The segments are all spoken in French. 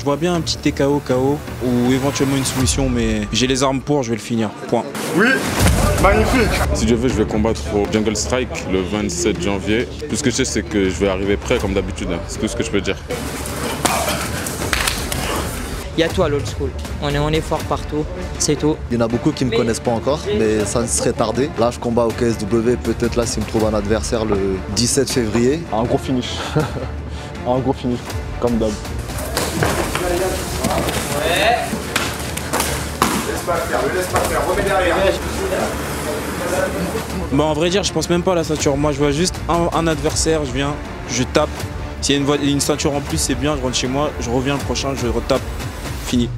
Je vois bien un petit TKO, KO ou éventuellement une soumission, mais j'ai les armes pour, je vais le finir. Point. Oui, magnifique. Si Dieu veut, je vais combattre au Jungle Strike le 27 janvier. Tout ce que je sais, c'est que je vais arriver prêt comme d'habitude. C'est tout ce que je peux dire. Il y a toi l'old school, on est fort partout, c'est tout. Il y en a beaucoup qui ne me connaissent pas encore, mais ça ne serait tardé. Là je combats au KSW, peut-être là s'il me trouve un adversaire le 17 février. Un gros finish, un gros finish, comme d'hab. Ouais. Laisse pas faire, remets derrière. Bon, en vrai dire, je pense même pas à la ceinture. Moi, je vois juste un adversaire, je viens, je tape. S'il y a une ceinture en plus, c'est bien, je rentre chez moi, je reviens le prochain, je retape. Fini.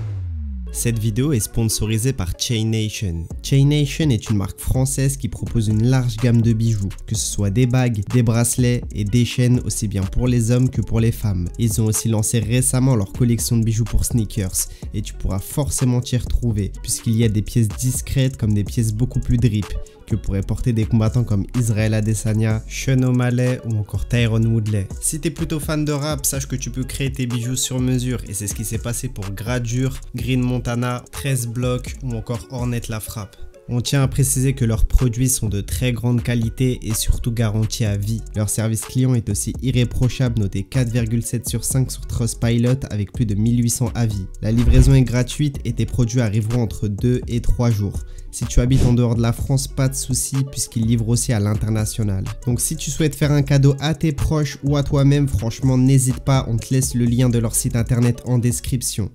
Cette vidéo est sponsorisée par Chain Nation. Chain Nation est une marque française qui propose une large gamme de bijoux, que ce soit des bagues, des bracelets et des chaînes aussi bien pour les hommes que pour les femmes. Ils ont aussi lancé récemment leur collection de bijoux pour sneakers et tu pourras forcément t'y retrouver puisqu'il y a des pièces discrètes comme des pièces beaucoup plus drip que pourraient porter des combattants comme Israel Adesanya, Sean O'Malley ou encore Tyron Woodley. Si t'es plutôt fan de rap, sache que tu peux créer tes bijoux sur mesure et c'est ce qui s'est passé pour Gradure, Green Montana, 13 Block ou encore Hornet La Frappe. On tient à préciser que leurs produits sont de très grande qualité et surtout garantis à vie. Leur service client est aussi irréprochable, noté 4,7 sur 5 sur Trustpilot avec plus de 1800 avis. La livraison est gratuite et tes produits arriveront entre 2 et 3 jours. Si tu habites en dehors de la France, pas de souci puisqu'ils livrent aussi à l'international. Donc si tu souhaites faire un cadeau à tes proches ou à toi-même, franchement n'hésite pas, on te laisse le lien de leur site internet en description.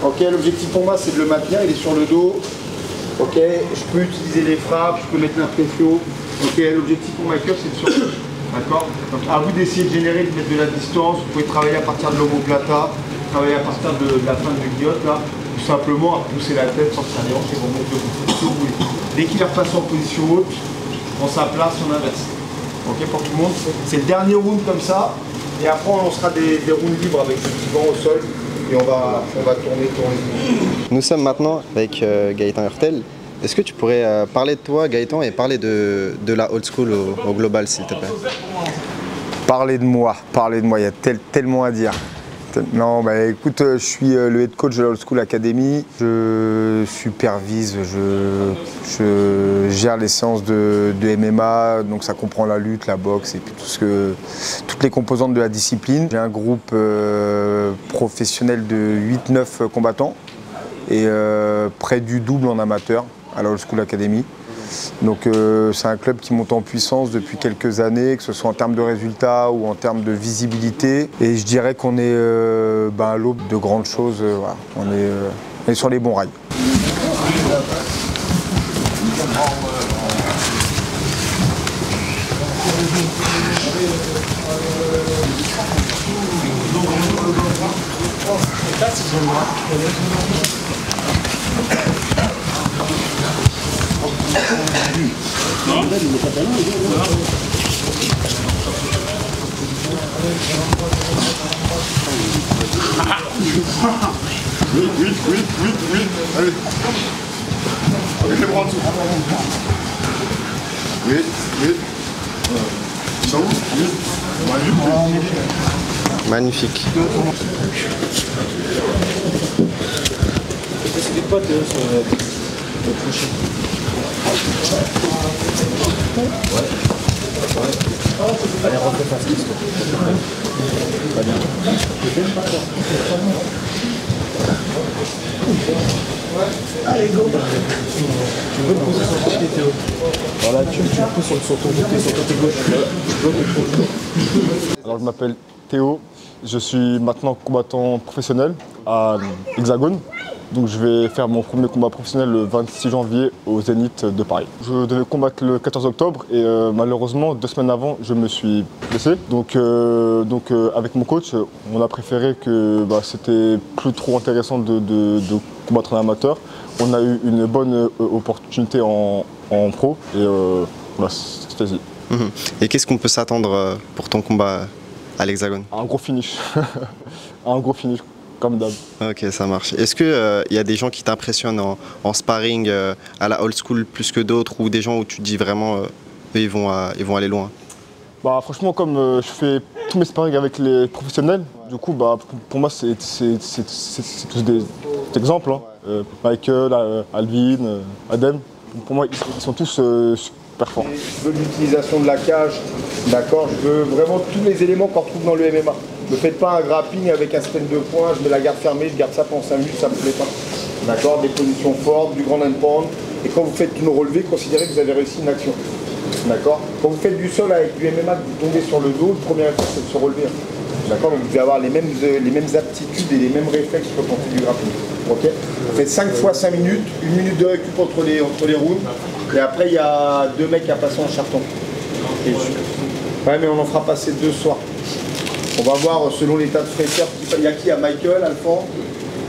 Ok, l'objectif pour moi c'est de le maintenir, il est sur le dos. Ok, je peux utiliser les frappes, je peux mettre l'impression. Ok, l'objectif pour ma cœur c'est de sur. D'accord. Donc à vous d'essayer de générer, de mettre de la distance. Vous pouvez travailler à partir de l'omoplata, travailler à partir de la fin de guillotte là. Tout simplement à pousser la tête, sortir les hanches et remonter le bout. Si vous voulez. Dès qu'il est repassé en position haute, on sa place, on inverse. Ok pour tout le monde. C'est le dernier round comme ça. Et après on lancera des rounds libres avec le petit banc au sol. Et on va tourner. Nous sommes maintenant avec Gaëtan Hurtel. Est-ce que tu pourrais parler de toi, Gaëtan, et parler de la old school au global, s'il te plaît? Parler de moi, il y a tellement à dire. Non, bah écoute, je suis le head coach de la Old School Academy. Je supervise, je gère les séances de MMA, donc ça comprend la lutte, la boxe et puis toutes les composantes de la discipline. J'ai un groupe professionnel de 8-9 combattants et près du double en amateur à la Old School Academy. Donc c'est un club qui monte en puissance depuis quelques années, que ce soit en termes de résultats ou en termes de visibilité. Et je dirais qu'on est à l'aube de grandes choses. Voilà. On est sur les bons rails. Oui. Allez. Avec les bras en dessous. Oui. Ça où? Oui. Magnifique. C'est des potes sur le prochain. Allez, rentrez face piste. Pas bien. Allez, go. Tu veux te poser sur ton côté, Théo? Voilà, tu te poses sur ton côté gauche. Alors je m'appelle Théo, je suis maintenant combattant professionnel à Hexagone. Donc je vais faire mon premier combat professionnel le 26 janvier au Zénith de Paris. Je devais combattre le 14 octobre et malheureusement 2 semaines avant je me suis blessé. Donc avec mon coach on a préféré que c'était plus trop intéressant de combattre en amateur. On a eu une bonne opportunité en pro et c'était y. Et qu'est-ce qu'on peut s'attendre pour ton combat à l'Hexagone? Un gros finish. Un gros finish. Comme d'hab. Ok, ça marche. Est-ce qu'il y a des gens qui t'impressionnent en sparring à la old school plus que d'autres ou des gens où tu te dis vraiment ils vont aller loin? Franchement, comme je fais tous mes sparring avec les professionnels, Du coup, bah, pour moi, c'est tous des exemples. Hein. Michael, Alvin, Adem. Pour moi, ils sont tous super forts. Je veux l'utilisation de la cage, d'accord. Je veux vraiment tous les éléments qu'on retrouve dans le MMA. Ne faites pas un grappling avec un stand de poing, je mets la garde fermée, je garde ça pendant 5 minutes, ça ne me plaît pas. D'accord, des positions fortes, du grand and pound. Et quand vous faites une relevée, considérez que vous avez réussi une action. D'accord. Quand vous faites du sol avec du MMA, vous tombez sur le dos, le premier réflexe c'est de se relever. D'accord. Donc vous devez avoir les mêmes aptitudes et les mêmes réflexes que quand on fait du grappling. Ok. Vous faites 5 fois 5 minutes, 1 minute de récup entre les rounds. Et après il y a 2 mecs à passer en charton. Ouais, mais on en fera passer 2 soirs. On va voir selon l'état de fraîcheur. Il y a qui? À Michael, Alphand,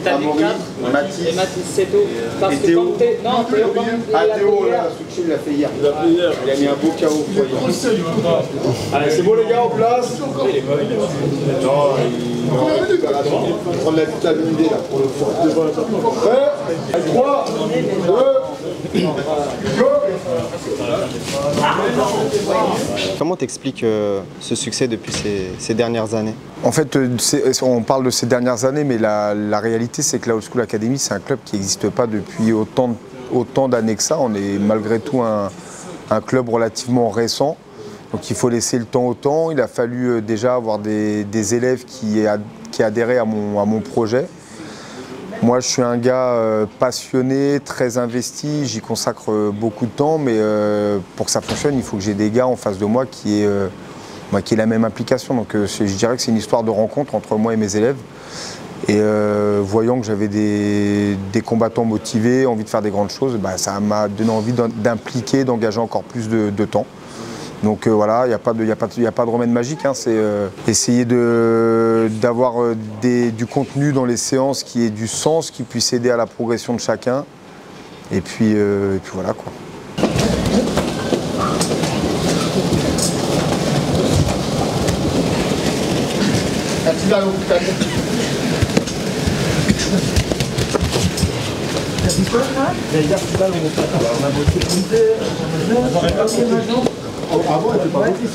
Amaury, Mathis, c'est tout. et Théo. Non, Théo, là, Switché, il l'a fait hier. Il a mis un beau KO. Allez, c'est bon les gars, en place. Non, il va prendre la vitamine D là pour le fond. Prêt? 3, 2, go! Comment t'expliques ce succès depuis ces dernières années? En fait, on parle de ces dernières années, mais la réalité, c'est que la Old School Academy, c'est un club qui n'existe pas depuis autant d'années que ça. On est malgré tout un club relativement récent. Donc il faut laisser le temps au temps. Il a fallu déjà avoir des élèves qui adhéraient à mon projet. Moi, je suis un gars passionné, très investi, j'y consacre beaucoup de temps, mais pour que ça fonctionne, il faut que j'ai des gars en face de moi qui aient la même implication. Donc je dirais que c'est une histoire de rencontre entre moi et mes élèves. Et voyant que j'avais des combattants motivés, envie de faire des grandes choses, bah, ça m'a donné envie d'impliquer, d'engager encore plus de temps. Donc voilà, il n'y a pas de remède magique, hein. C'est essayer d'avoir du contenu dans les séances qui ait du sens, qui puisse aider à la progression de chacun. Et puis voilà quoi. Avant, elle n'était pas ici.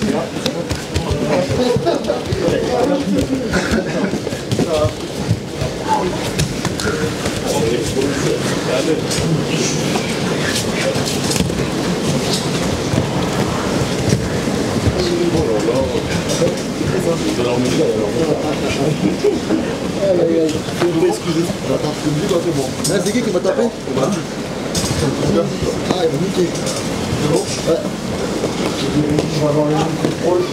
C'est qui m'a tapé? Ah, il m'a niqué. C'est bon? Ouais. On va avoir le contrôle.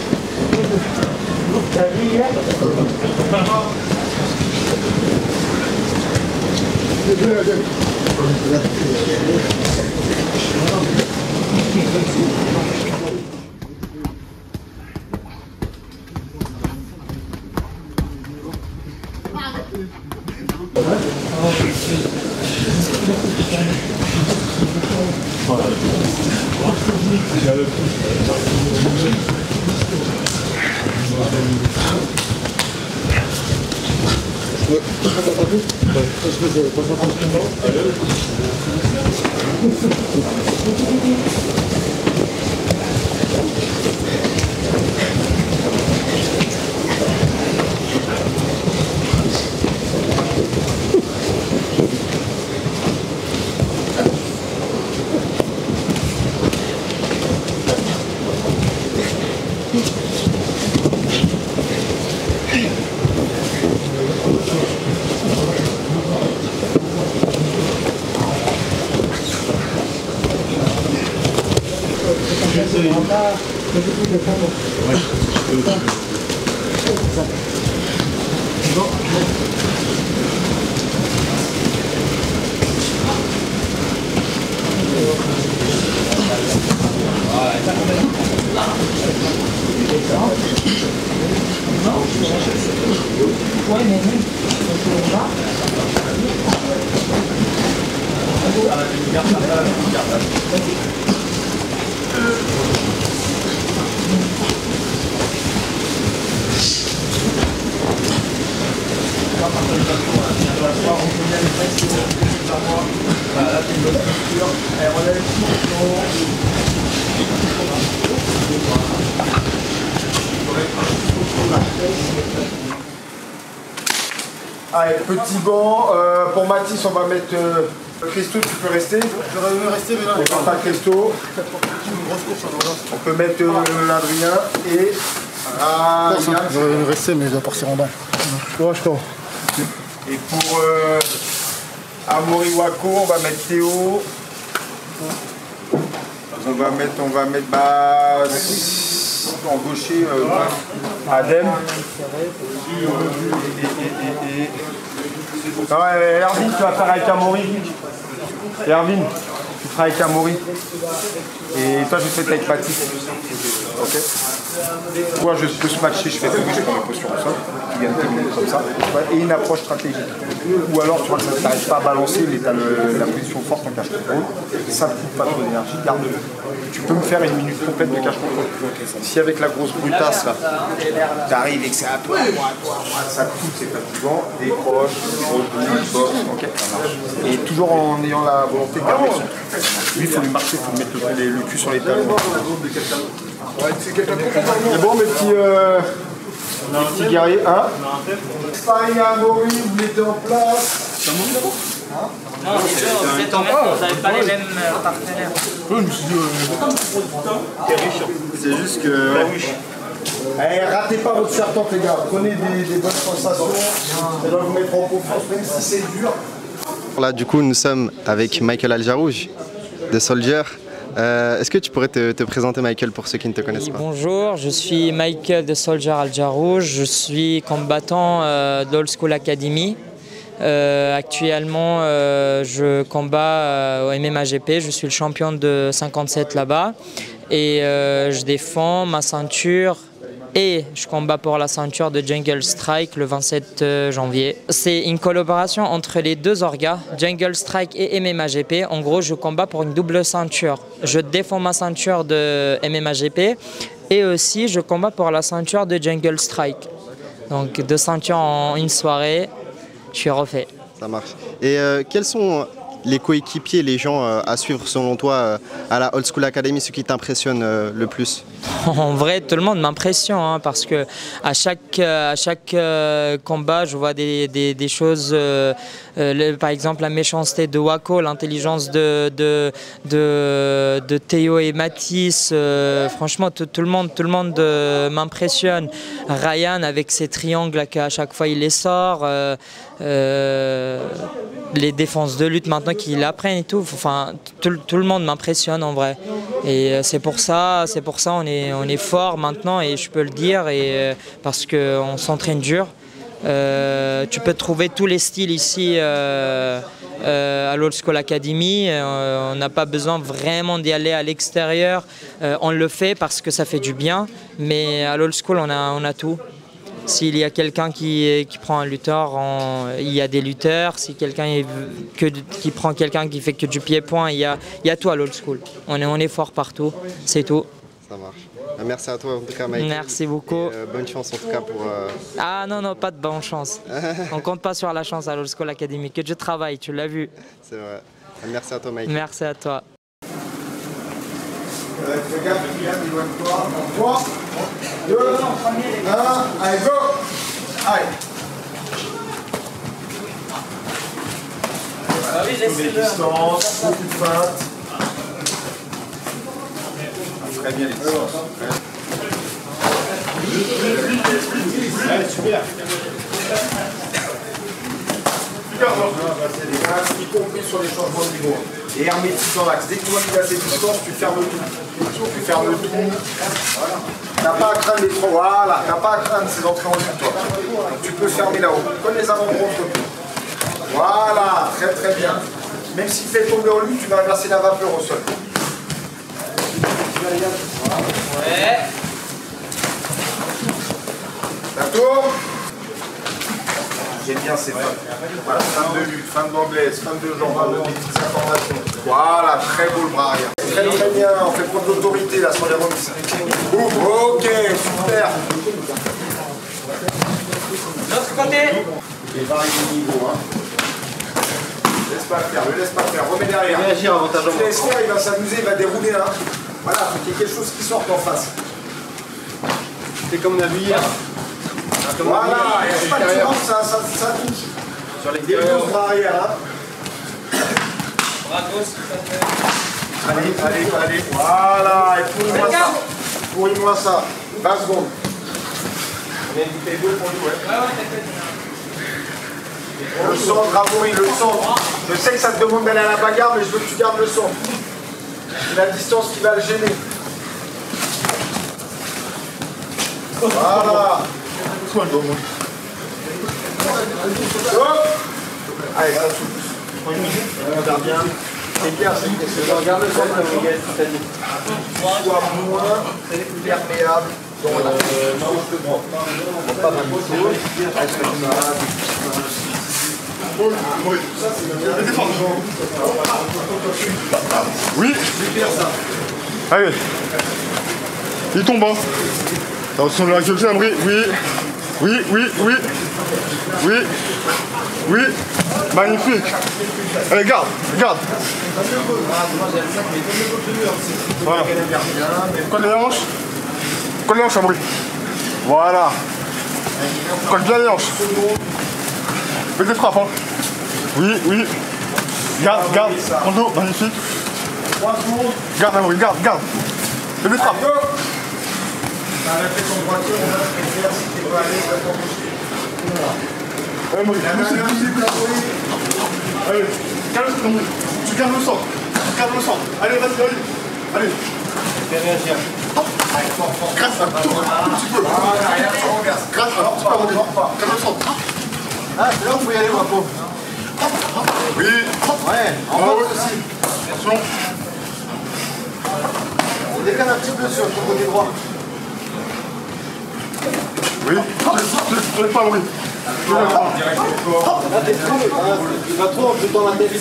Allez, petit banc. Pour Mathis, on va mettre... Christo, tu peux rester. Je vais rester, mais là. On va pas Christo. On peut mettre l'Adrien et... Ah, je vais rester, mais je vais partir en bas. Je crois. Et pour Amaury Wako, on va mettre Théo. On va mettre en gaucher Adem. Erwin, tu vas faire avec Amaury. Erwin, tu feras avec Amaury. Et toi, je fais avec Mathis. Ok. Moi, je peux se matcher, je fais tout, je prends ma posture au sol, tu gagnes tes minutes comme ça, et une approche stratégique. Ou alors, tu vois, tu n'arrives pas à balancer, mais tu as la position forte en cache contrôle, ça ne coûte pas trop d'énergie, garde-le. Tu peux me faire une minute complète de cache contrôle. Si avec la grosse brutasse, là, tu arrives et que c'est à toi, ça coûte, c'est fatigant, décroche, boxe, ok, ça marche. Et toujours en ayant la volonté de garder son truc. Lui, il faut lui marcher, il faut lui mettre le cul sur les talons. C'est bon, mes petits guerriers, hein? Sparring à Amaury, vous mettez en place. Non, vous êtes en même temps, vous n'avez pas les mêmes partenaires. C'est juste que... Allez, ratez pas votre serpente, les gars. Prenez des bonnes sensations. Ça doit vous mettre en confiance, même si c'est dur. Là, du coup, nous sommes avec Michael Aljarouj de Soldier. Est-ce que tu pourrais te présenter, Michael, pour ceux qui ne te connaissent pas? Bonjour, je suis Michael de Soldier Aljarouj. Je suis combattant d'Old School Academy. Actuellement, je combats au MMA-GP. Je suis le champion de 57 là-bas. Et je défends ma ceinture. Et je combats pour la ceinture de Jungle Strike le 27 janvier. C'est une collaboration entre les deux orgas, Jungle Strike et MMA-GP. En gros, je combats pour une double ceinture. Je défends ma ceinture de MMA-GP et aussi je combats pour la ceinture de Jungle Strike. Donc 2 ceintures en une soirée, je suis refait. Ça marche. Et quels sont les coéquipiers, les gens à suivre selon toi à la Old School Academy, ce qui t'impressionne le plus? En vrai, tout le monde m'impressionne hein, parce que à chaque combat, je vois des choses, par exemple la méchanceté de Wako, l'intelligence de Théo et Mathis, franchement tout le monde m'impressionne. Ryan avec ses triangles qu'à chaque fois il les sort, les défenses de lutte maintenant qu'ils apprennent et tout, enfin tout le monde m'impressionne en vrai. Et c'est pour ça on est fort maintenant et je peux le dire et parce qu'on s'entraîne dur. Tu peux trouver tous les styles ici à l'Old School Academy. On n'a pas besoin vraiment d'y aller à l'extérieur. On le fait parce que ça fait du bien, mais à l'Old School on a tout. S'il y a quelqu'un qui prend un lutteur, il y a des lutteurs. Si quelqu'un qui prend quelqu'un qui fait que du pied-point, il y a tout à l'Old School. On est fort partout, c'est tout. Ça marche. Merci à toi en tout cas, Mike. Merci beaucoup. Bonne chance en tout cas pour... Ah non, pas de bonne chance. On compte pas sur la chance à l'Old School Academy, que je travaille, tu l'as vu. C'est vrai. Merci à toi, Mike. Merci à toi. Regarde, éloigne-toi. 3, 2, 1, allez, go! Allez! Trouve les distances, beaucoup de feintes. Très bien les distances. Allez, super! Y compris sur les changements de niveau. Et hermétique dans l'axe. Dès que tu vois qu'il a ses distances, tu fermes tout. Tu fermes le tout. Voilà. T'as pas à craindre les trois. Voilà. T'as pas à craindre ces entrées en lutte, toi. Donc tu peux fermer là-haut. Comme les avant-bras. Voilà. Très très bien. Même s'il fait tomber en lutte, tu vas inverser la vapeur au sol. Ouais. Ça tourne. J'aime bien ces feintes. Voilà, fin de lutte, fin de banglaise, fin de jambes, des petites informations. Voilà, très beau le bras arrière. Très très bien, on fait prendre l'autorité là sur les remises. Ok, super. L'autre côté. Et varie de niveau. Hein. Laisse pas le faire, ne laisse pas le faire, remets derrière. Réagir avant ta jambe. Laisse faire, il va s'amuser, il va dérouler là. Voilà, il faut qu'il y ait quelque chose qui sorte en face. C'est comme on a vu hier. Voilà, il n'y a pas de différence, ça touche. Sur l'extérieur, bras arrière. Hein. Bravo, s'il te plaît. Allez. Voilà, et pourris-moi ça. Pourris-moi ça. 20 secondes. On est invité 2 pour lui, ouais. Le son, bravo, oui, le son. Je sais que ça te demande d'aller à la bagarre, mais je veux que tu gardes le son. C'est la distance qui va le gêner. Voilà. Hop. Allez, ça souffle. Regarde bien. C'est bien, c'est que regarde le son, Miguel, c'est-à-dire. Sois moins perméable dans la manche de droite. Pas mal de choses. Est-ce que tu m'as... Oui. Allez. Il tombe. Hein. Attention de la gueule, oui. Oui. Magnifique. Allez, garde. Voilà. Colle les hanches. Abri. Voilà. Colle bien les hanches. Fais des frappes, hein. Oui. Garde. En dos, magnifique. Garde, Abri, garde. Fais des frappes. Arrêtez ton droitier, on va se faire si tu veux aller, va t'embaucher. Allez, calme, tu gardes le sang. Allez, vas-y. Allez. Fais réagir. Grasse un tout petit peu. Grasse, alors tu peux revenir. Calme le sang. Ah, c'est là où il faut y aller, ma pauvre. Oui. Ouais, en bas aussi. Attention. On décale un petit peu sur ton côté droit. Oui. Tu n'es pas bruit. Là, t'es trop, il va trop en plus dans la tête.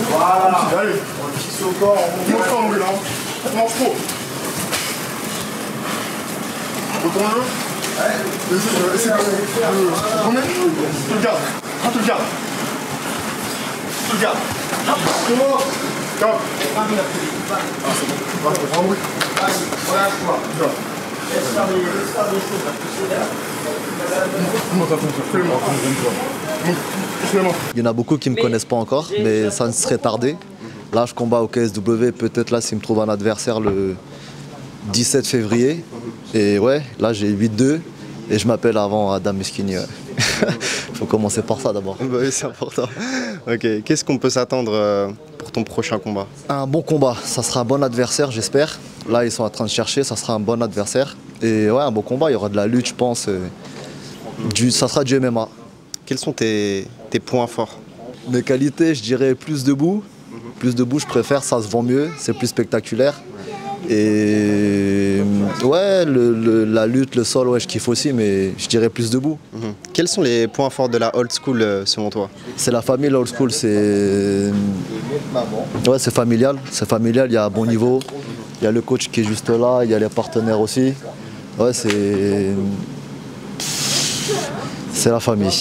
Voilà. Allez. On fixe au corps, on Mange pas, Henri, là. Mange trop. Retourne-le. Essaye de remettre. Tu le gardes. Tu le gardes. Comment? Calme. Ah, c'est bon. Henri. Voilà, je vois. Laisse faire des choses, parce que c'est là. Il y en a beaucoup qui ne me connaissent pas encore, mais ça ne serait tardé. Là, je combats au KSW, peut-être là, s'il me trouve un adversaire le 17 février. Et ouais, là, j'ai 8-2 et je m'appelle avant Adam Muskini. Faut commencer par ça d'abord. Bah oui, c'est important. Ok, qu'est-ce qu'on peut s'attendre pour ton prochain combat? Un bon combat, ça sera un bon adversaire, j'espère. Là, ils sont en train de chercher, ça sera un bon adversaire. Et ouais, un bon combat, il y aura de la lutte, je pense. Ça sera du MMA. Quels sont tes points forts? Mes qualités, je dirais plus debout. Plus debout, je préfère, ça se vend mieux, c'est plus spectaculaire. Et ouais, la lutte, le sol, ouais, je kiffe aussi, mais je dirais plus debout. Quels sont les points forts de la old school selon toi? C'est la famille, la old school, c'est... Ouais, c'est familial, il y a un bon niveau. Il y a le coach qui est juste là, il y a les partenaires aussi. Ouais, c'est la famille,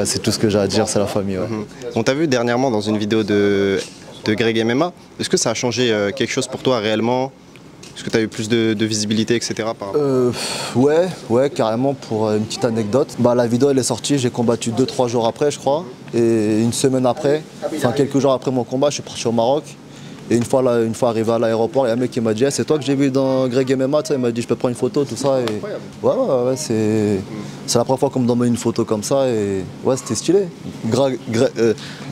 c'est tout ce que j'ai à dire, c'est la famille. Ouais. On t'a vu dernièrement dans une vidéo de Greg MMA. Est-ce que ça a changé quelque chose pour toi réellement? Est-ce que tu as eu plus de visibilité, etc. par rapport ouais, carrément. Pour une petite anecdote, la vidéo elle est sortie, j'ai combattu 2-3 jours après, je crois. Et une semaine après, enfin quelques jours après mon combat, je suis parti au Maroc. Et une fois arrivé à l'aéroport, il y a un mec qui m'a dit c'est toi que j'ai vu dans Greg MMA, il m'a dit je peux prendre une photo, tout ça. Et... Ouais, c'est la première fois qu'on me donne une photo comme ça et ouais, c'était stylé.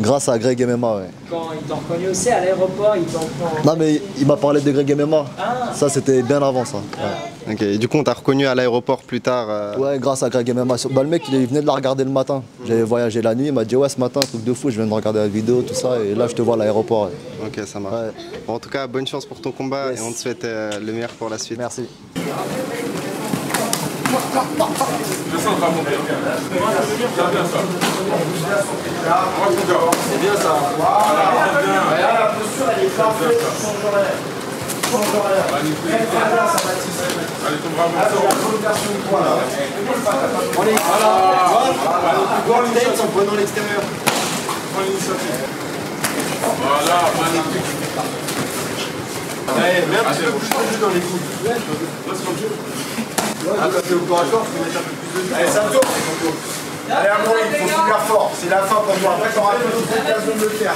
Grâce à Greg MMA, ouais. Quand ils t'ont reconnu aussi à l'aéroport, ils t'ont... Non mais il m'a parlé de Greg MMA, ça c'était bien avant ça. Ouais. Ok, et du coup on t'a reconnu à l'aéroport plus tard Ouais, grâce à Greg MMA. Le mec il venait de la regarder le matin, j'avais voyagé la nuit, il m'a dit ouais ce matin, truc de fou, je viens de regarder la vidéo, tout ça, et là je te vois à l'aéroport. Ouais. Ok, ça marche. Ouais. Bon, en tout cas, bonne chance pour ton combat et on te souhaite le meilleur pour la suite. Merci. C'est bien ça. Voilà, la posture elle est parfaite, change rien. Très bien, ça Baptiste. Allez, ton bravo. C'est la prolongation de toi là. On est voilà. Tête en prenant l'extérieur. Prends l'initiative. Voilà, magnifique. Mets un petit peu plus dans les coudes. T'es au corps à corps, tu peux mettre un peu plus de... Allez, ça tourne. Allez, Amaury, il faut super fort. C'est la fin pour toi. Après, t'auras plus l'occasion de le faire.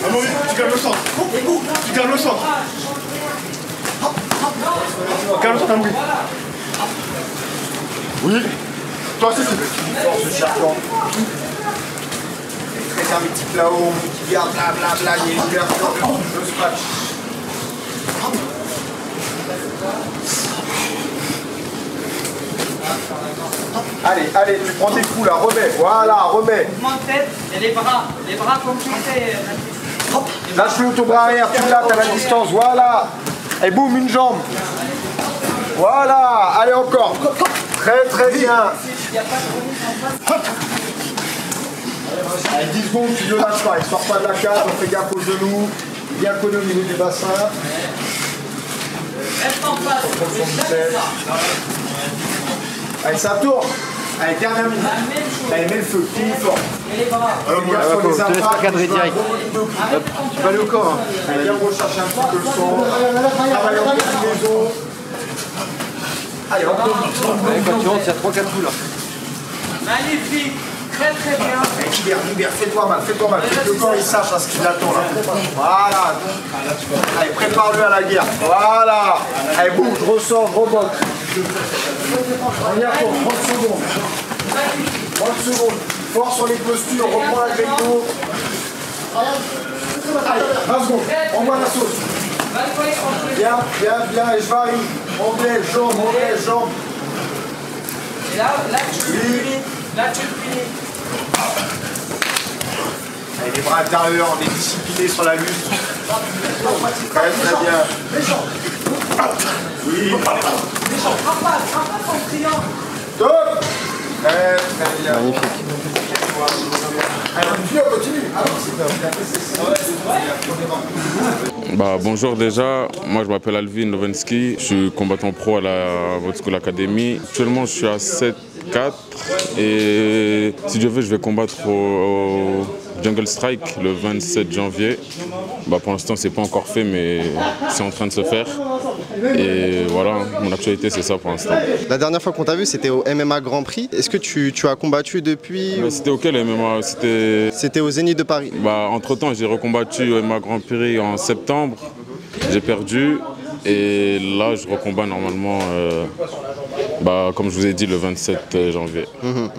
Amaury, tu gardes le centre. Tu gardes le centre. Garde le centre, Amaury. Oui. Toi aussi, c'est fort ce serpent. Très hermétique là-haut, qui garde blablabla, il y a une ouverture, je scratch. Allez, allez, tu prends tes coups là, remets, voilà, remets. Mouvement de tête et les bras comme tu fais. Lâche le ton bras arrière, tu l'as, t'as la distance, voilà. Et boum, une jambe. Voilà, allez encore. Très très bien. Allez, 10 secondes, tu ne le lâches pas, il ne sort pas de la cage, on fait gaffe aux genoux, bien collé au niveau du bassin. Allez, ça tourne. Allez, dernière minute. Allez, mets le feu, finis fort. Alors, on va sur les impacts, cadrer direct. Tu vas aller au corps. Allez, viens rechercher un petit peu le son. Travaille en combinaison. Allez, on tourne. Quand tu rentres, il y a 3-4 coups là. Magnifique. Très très bien. Allez, libère, fais-toi mal. Fais que le corps il sache à ce qu'il attend là. Voilà. Allez, prépare-le à la guerre. Voilà. Allez, bouge, ressors, rebond. On y retourne, 30 secondes. 30 secondes. Fort sur les postures, reprends la grecco. Allez, 20 secondes. Envoie la sauce. Bien, et je varie. Anglais, jambe. Et là tu le finis. Allez, les bras intérieurs, on est discipliné sur la lutte. Très très bien. Oui. Top. Très bien. Magnifique. Allez, on continue. Bonjour déjà, moi je m'appelle Alvin Novensky, je suis combattant pro à la Old School Academy. Actuellement je suis à 7-4 et si Dieu veut je vais combattre au Jungle Strike le 27 janvier. Pour l'instant c'est pas encore fait mais c'est en train de se faire. Et voilà, mon actualité c'est ça pour l'instant. La dernière fois qu'on t'a vu c'était au MMA Grand Prix. Est-ce que tu as combattu depuis? C'était auquel MMA? C'était au Zénith de Paris. Entre temps j'ai recombattu au MMA Grand Prix en septembre. J'ai perdu et là je recombats normalement comme je vous ai dit le 27 janvier.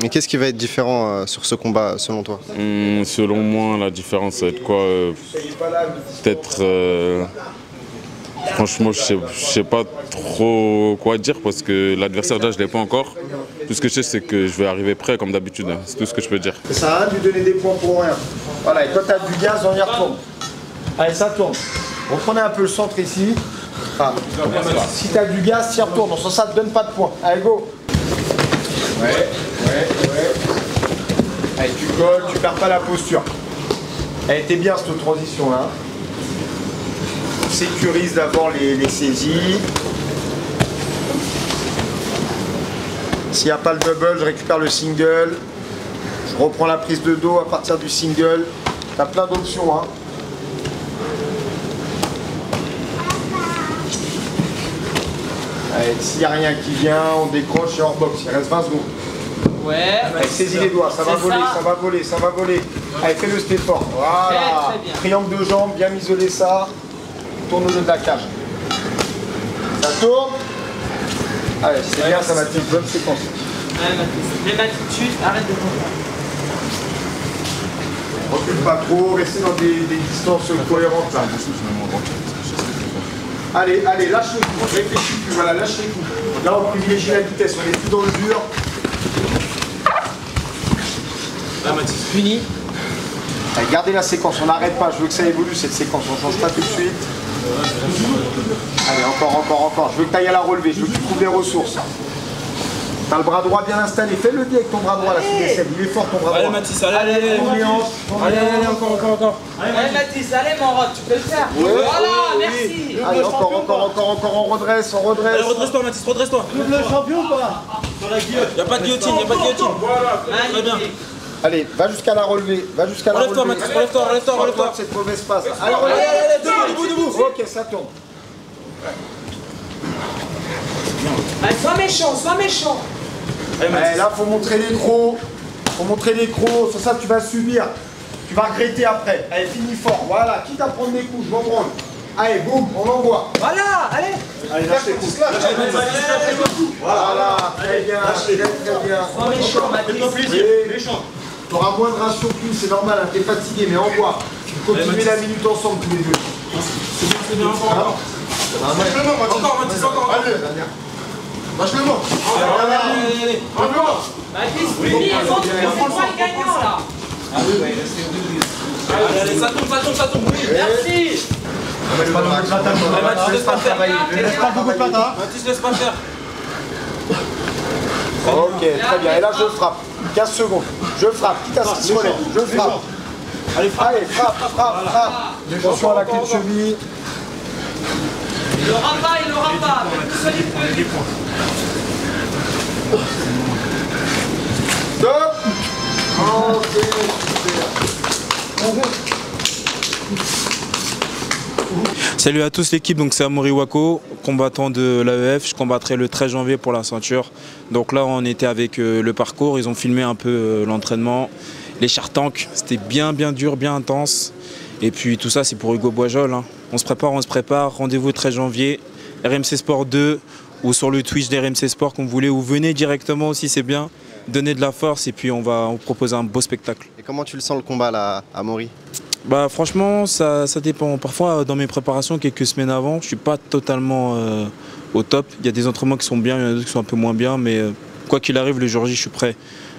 Mais qu'est-ce qui va être différent sur ce combat selon toi? Selon moi la différence ça va être quoi? Peut-être franchement je sais pas trop quoi dire parce que l'adversaire là je l'ai pas encore. Tout ce que je sais c'est que je vais arriver prêt comme d'habitude, c'est tout ce que je peux dire. Ça sert à rien de lui donner des points pour rien. Voilà, et quand tu as du gaz, on y retourne. Allez, ça tourne. Reprenez un peu le centre ici. Si tu as du gaz, tu y retournes. Sans ça, ne te donne pas de points. Allez, go. Ouais. Allez, tu colles, tu perds pas la posture. Elle était bien cette transition là. Sécurise d'abord les saisies. S'il n'y a pas le double, je récupère le single. Je reprends la prise de dos à partir du single. Tu as plein d'options. Allez, s'il n'y a rien qui vient, on décroche et on reboxe. Il reste 20 secondes. Ouais. Allez, saisis les doigts, ça va voler. Allez, fais le step fort. Voilà. Triangle de jambes, bien isoler ça. Tourne au jeu de la cage. Ça tourne. Allez, c'est bien, ça va être une bonne séquence. Même attitude, arrête de courir. Recule pas trop, restez dans des distances cohérentes là. Allez, lâche les coups, réfléchis plus, voilà, lâche les coups. Là, on privilégie la vitesse, on est plus dans le dur. Là, Mathis, fini. Allez, gardez la séquence, on n'arrête pas, je veux que ça évolue cette séquence, on ne change pas tout de suite. Allez, encore. Je veux que tu ailles à la relever, je veux que tu trouves les ressources. T'as le bras droit bien installé, fais-le bien avec ton bras droit là, il est fort ton bras droit. Allez Mathis, allez, encore. Allez Mathis, allez mon Rod, tu peux le faire. Voilà, merci. Allez, encore, on redresse. Allez, redresse-toi Mathis, redresse-toi. Double champion ou pas? Y'a pas de guillotine, Voilà. Très bien. Allez, va jusqu'à la relever, Relève-toi Mathis, relève-toi. Cette mauvaise passe. Allez, debout. Ok, ça tourne. Allez, sois méchant, sois méchant. Allez, là, faut montrer les crocs. Faut montrer les crocs. Sur ça, tu vas subir. Tu vas regretter après. Allez, finis fort. Voilà, quitte à prendre des coups, je m'en branle. Allez, boum, on envoie. Voilà, allez. Allez, lâche les coups. Voilà, très bien, très bien. Sois méchant, Mathis. Tu auras moins de ration que lui, c'est normal, hein, t'es fatigué, mais envoie. Continuez la minute ensemble tous les deux. C'est bien, encore. Encore, Mathis, encore. Allez. Lâche-le-moi. Allez. Mathis, finis, c'est toi le gagnant là. Allez, ça tombe. Merci. Mathis, laisse pas faire. Laisse pas beaucoup de plata. Mathis, laisse pas faire. Ok, très bien. Et là, je frappe. 15 secondes. Je frappe. Quitte à ce qu'il se relève. Je frappe. Allez, frappe. Attention à la clé de cheville. Il l'aura pas. Stop. Ok, super. Salut à tous l'équipe, donc c'est Amaury Wako, combattant de l'AEF. Je combattrai le 13 janvier pour la ceinture. Donc là on était avec le parcours, ils ont filmé un peu l'entraînement. Les chars tanks, c'était bien dur, bien intense. Et puis tout ça c'est pour Hugo Boisjol. Hein. On se prépare. Rendez-vous le 13 janvier, RMC Sport 2 ou sur le Twitch d'RMC Sport comme vous voulez, ou venez directement aussi, c'est bien. Donner de la force et puis on va proposer un beau spectacle. Et comment tu le sens le combat là, Amaury? Bah franchement ça dépend. Parfois dans mes préparations quelques semaines avant, je suis pas totalement au top. Il y a des entraînements qui sont bien, il y en a d'autres qui sont un peu moins bien, mais quoi qu'il arrive le jour J je suis prêt.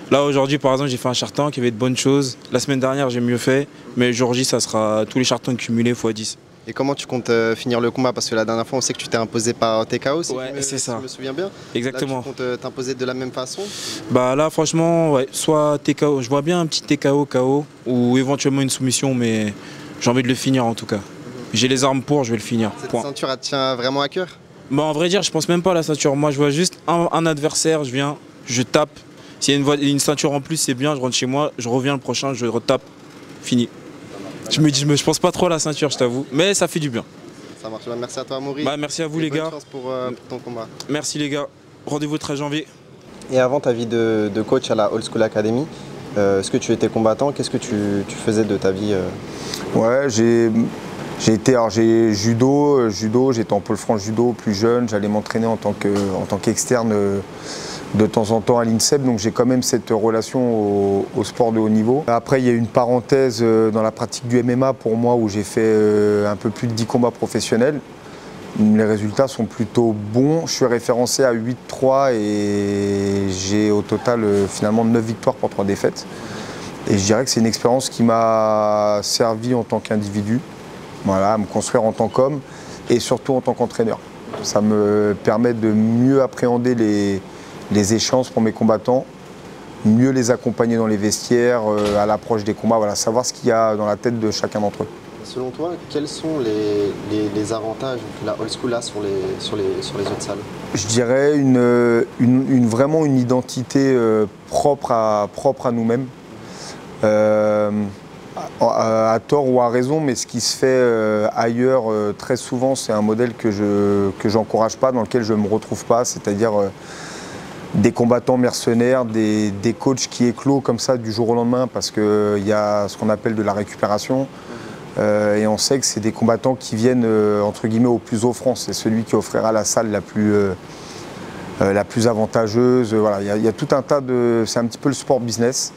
Là aujourd'hui par exemple j'ai fait un chartan qui avait de bonnes choses. La semaine dernière j'ai mieux fait, mais le jour J ça sera tous les chartans cumulés x 10. Et comment tu comptes finir le combat? Parce que la dernière fois on sait que tu t'es imposé par TKO, si c'est ça. je me souviens bien. Exactement. Là, tu comptes t'imposer de la même façon? Bah là franchement ouais, soit TKO, je vois bien un petit TKO KO ou éventuellement une soumission, mais j'ai envie de le finir en tout cas. J'ai les armes pour, je vais le finir. Cette ceinture elle te tient vraiment à cœur? Bah en vrai dire je pense même pas à la ceinture, moi je vois juste un adversaire, je viens, je tape. S'il y a une ceinture en plus c'est bien, je rentre chez moi, je reviens le prochain, je retape, fini. Je pense pas trop à la ceinture je t'avoue, mais ça fait du bien. Ça marche, merci à toi Amaury. Bah, merci à vous les gars. Bonne chance pour ton combat. Merci les gars, rendez-vous le 13 janvier. Et avant ta vie de coach à la Old School Academy, est-ce que tu étais combattant? Qu'est-ce que tu faisais de ta vie? Ouais, j'ai judo, j'étais en pôle France judo plus jeune, j'allais m'entraîner en tant qu'externe de temps en temps à l'INSEP, donc j'ai quand même cette relation au sport de haut niveau. Après il y a eu une parenthèse dans la pratique du MMA pour moi où j'ai fait un peu plus de 10 combats professionnels. Les résultats sont plutôt bons, je suis référencé à 8-3 et j'ai au total finalement 9 victoires pour 3 défaites. Et je dirais que c'est une expérience qui m'a servi en tant qu'individu, voilà, à me construire en tant qu'homme et surtout en tant qu'entraîneur. Ça me permet de mieux appréhender les échéances pour mes combattants, mieux les accompagner dans les vestiaires, à l'approche des combats, voilà, savoir ce qu'il y a dans la tête de chacun d'entre eux. Selon toi, quels sont les avantages de la Old School là sur les autres salles? Je dirais vraiment une identité propre à nous-mêmes. À tort ou à raison, mais ce qui se fait ailleurs très souvent, c'est un modèle que j'encourage pas, dans lequel je ne me retrouve pas, c'est-à-dire des combattants mercenaires, des coachs qui éclosent comme ça du jour au lendemain parce qu'il y a ce qu'on appelle de la récupération. Et on sait que c'est des combattants qui viennent entre guillemets au plus offrant. C'est celui qui offrira la salle la plus avantageuse. Voilà, il y a tout un tas de... C'est un petit peu le sport business.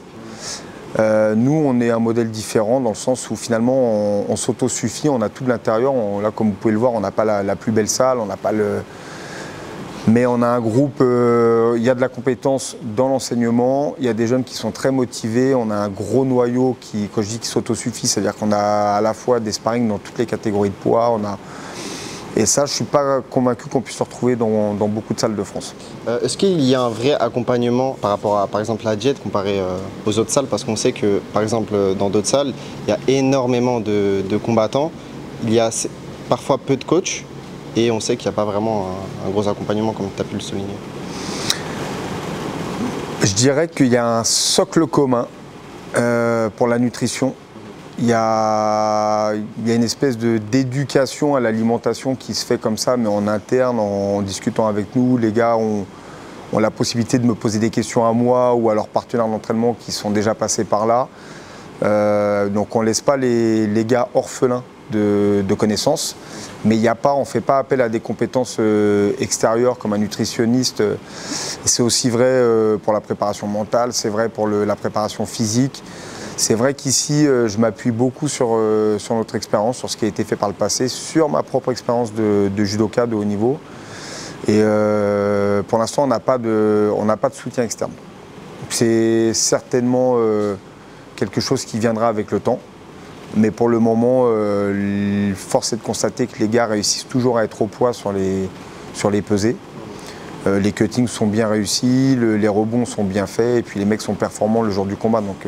Nous, on est un modèle différent dans le sens où finalement on s'autosuffit, on a tout de l'intérieur. Là, comme vous pouvez le voir, on n'a pas la plus belle salle, on n'a pas le... Mais on a un groupe, il y a de la compétence dans l'enseignement, il y a des jeunes qui sont très motivés, on a un gros noyau qui, quand je dis qui s'autosuffit, c'est-à-dire qu'on a à la fois des sparring dans toutes les catégories de poids. Et ça, je ne suis pas convaincu qu'on puisse se retrouver dans beaucoup de salles de France. Est-ce qu'il y a un vrai accompagnement par rapport à, par exemple, la Jet comparé aux autres salles? Parce qu'on sait que, par exemple, dans d'autres salles, il y a énormément de combattants, il y a parfois peu de coachs, et on sait qu'il n'y a pas vraiment un gros accompagnement, comme tu as pu le souligner. Je dirais qu'il y a un socle commun pour la nutrition. Il y a une espèce d'éducation à l'alimentation qui se fait comme ça, mais en interne, en discutant avec nous. Les gars ont la possibilité de me poser des questions à moi ou à leurs partenaires d'entraînement qui sont déjà passés par là. Donc on ne laisse pas les gars orphelins de connaissances, mais on ne fait pas appel à des compétences extérieures comme un nutritionniste. C'est aussi vrai pour la préparation mentale, c'est vrai pour la préparation physique. C'est vrai qu'ici, je m'appuie beaucoup sur notre expérience, sur ce qui a été fait par le passé, sur ma propre expérience de judoka de haut niveau. Et pour l'instant, on n'a pas de soutien externe. C'est certainement quelque chose qui viendra avec le temps. Mais pour le moment, force est de constater que les gars réussissent toujours à être au poids sur les pesées. Les cuttings sont bien réussis, les rebonds sont bien faits, et puis les mecs sont performants le jour du combat. Donc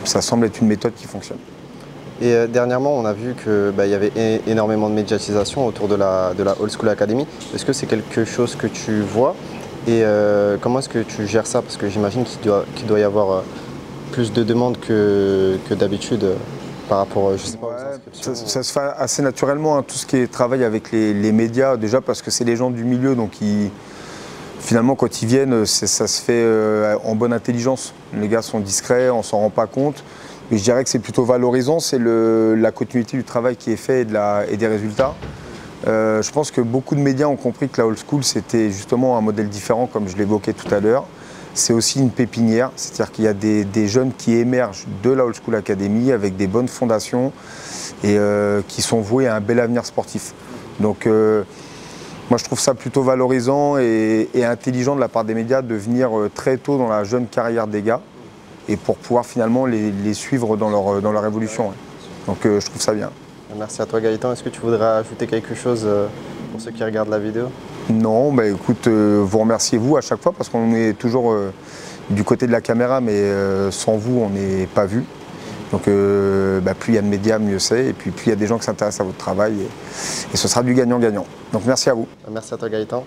ça semble être une méthode qui fonctionne. Et dernièrement, on a vu qu'il y avait énormément de médiatisation autour de la Old School Academy. Est-ce que c'est quelque chose que tu vois? Et comment est-ce que tu gères ça? Parce que j'imagine qu'il doit y avoir plus de demandes que d'habitude par rapport, je sais pas, aux inscriptions. Ça se fait assez naturellement, hein, tout ce qui est travail avec les médias, déjà parce que c'est les gens du milieu, donc finalement quand ils viennent, ça se fait en bonne intelligence. Les gars sont discrets, on ne s'en rend pas compte. Mais je dirais que c'est plutôt valorisant, c'est la continuité du travail qui est fait et des résultats. Je pense que beaucoup de médias ont compris que la Old School, c'était justement un modèle différent, comme je l'évoquais tout à l'heure. C'est aussi une pépinière, c'est-à-dire qu'il y a des jeunes qui émergent de la Old School Academy avec des bonnes fondations et qui sont voués à un bel avenir sportif. Donc moi je trouve ça plutôt valorisant et intelligent de la part des médias de venir très tôt dans la jeune carrière des gars et pour pouvoir finalement les suivre dans leur évolution. Ouais. Donc je trouve ça bien. Merci à toi Gaëtan. Est-ce que tu voudrais ajouter quelque chose pour ceux qui regardent la vidéo? Non, bah écoute, vous remerciez vous à chaque fois parce qu'on est toujours du côté de la caméra, mais sans vous on n'est pas vu. Donc plus il y a de médias, mieux c'est, et puis plus il y a des gens qui s'intéressent à votre travail, et ce sera du gagnant-gagnant. Donc merci à vous. Merci à toi Gaëtan.